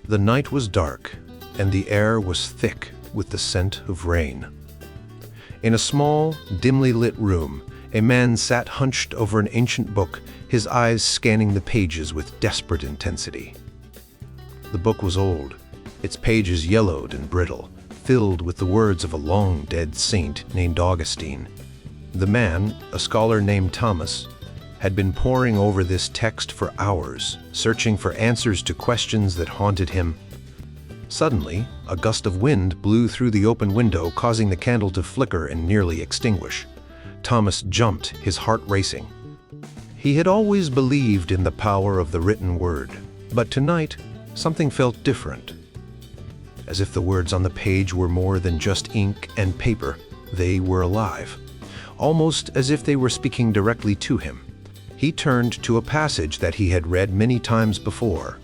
The night was dark, and the air was thick with the scent of rain. In a small, dimly lit room, a man sat hunched over an ancient book, his eyes scanning the pages with desperate intensity. The book was old, its pages yellowed and brittle, filled with the words of a long-dead saint named Augustine. The man, a scholar named Thomas, had been poring over this text for hours, searching for answers to questions that haunted him. Suddenly, a gust of wind blew through the open window, causing the candle to flicker and nearly extinguish. Thomas jumped, his heart racing. He had always believed in the power of the written word, but tonight, something felt different. As if the words on the page were more than just ink and paper, they were alive, almost as if they were speaking directly to him. He turned to a passage that he had read many times before,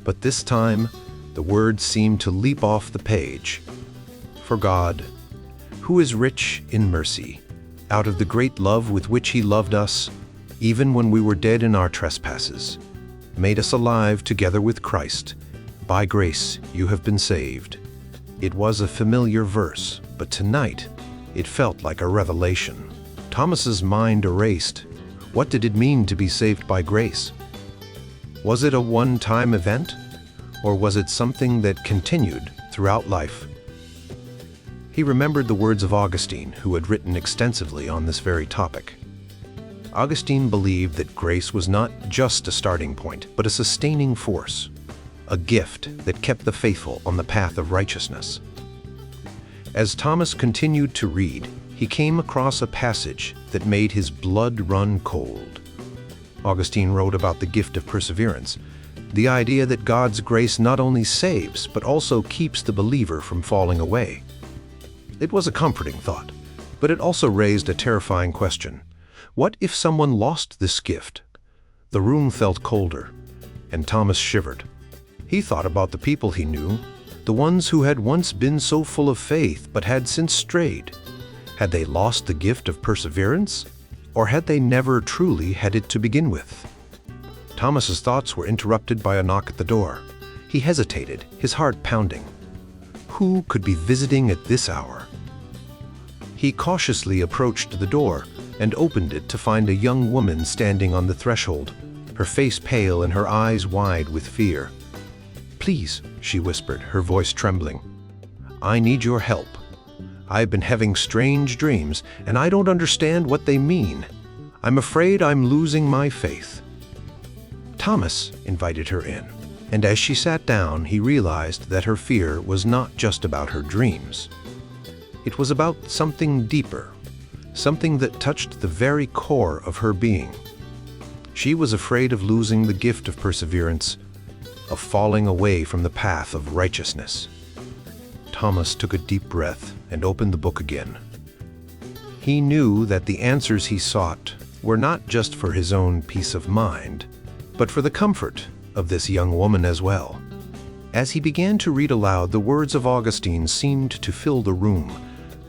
but this time, the words seemed to leap off the page. For God, who is rich in mercy, out of the great love with which He loved us, even when we were dead in our trespasses, made us alive together with Christ. By grace you have been saved. It was a familiar verse, but tonight it felt like a revelation. Thomas's mind erased. What did it mean to be saved by grace? Was it a one-time event, or was it something that continued throughout life? He remembered the words of Augustine, who had written extensively on this very topic. Augustine believed that grace was not just a starting point, but a sustaining force, a gift that kept the faithful on the path of righteousness. As Thomas continued to read, he came across a passage that made his blood run cold. Augustine wrote about the gift of perseverance, the idea that God's grace not only saves, but also keeps the believer from falling away. It was a comforting thought, but it also raised a terrifying question. What if someone lost this gift? The room felt colder, and Thomas shivered. He thought about the people he knew, the ones who had once been so full of faith but had since strayed. Had they lost the gift of perseverance, or had they never truly had it to begin with? Thomas's thoughts were interrupted by a knock at the door. He hesitated, his heart pounding. Who could be visiting at this hour? He cautiously approached the door and opened it to find a young woman standing on the threshold, her face pale and her eyes wide with fear. "Please," she whispered, her voice trembling. "I need your help. I've been having strange dreams, and I don't understand what they mean. I'm afraid I'm losing my faith." Thomas invited her in, and as she sat down, he realized that her fear was not just about her dreams. It was about something deeper, something that touched the very core of her being. She was afraid of losing the gift of perseverance, of falling away from the path of righteousness. Thomas took a deep breath and opened the book again. He knew that the answers he sought were not just for his own peace of mind, but for the comfort of this young woman as well. As he began to read aloud, the words of Augustine seemed to fill the room,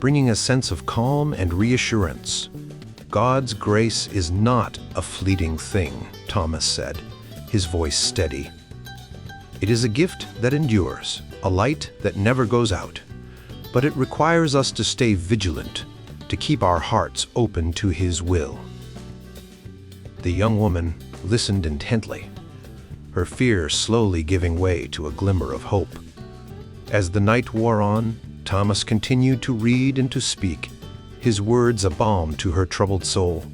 bringing a sense of calm and reassurance. God's grace is not a fleeting thing, Thomas said, his voice steady. It is a gift that endures, a light that never goes out, but it requires us to stay vigilant, to keep our hearts open to His will. The young woman listened intently, her fear slowly giving way to a glimmer of hope. As the night wore on, Thomas continued to read and to speak, his words a balm to her troubled soul.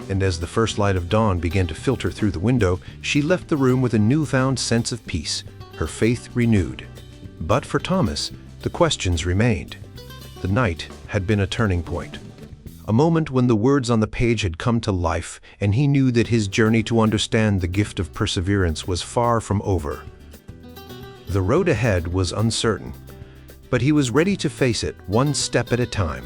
And as the first light of dawn began to filter through the window, she left the room with a newfound sense of peace, her faith renewed. But for Thomas, the questions remained. The night had been a turning point, a moment when the words on the page had come to life, and he knew that his journey to understand the gift of perseverance was far from over. The road ahead was uncertain, but he was ready to face it one step at a time.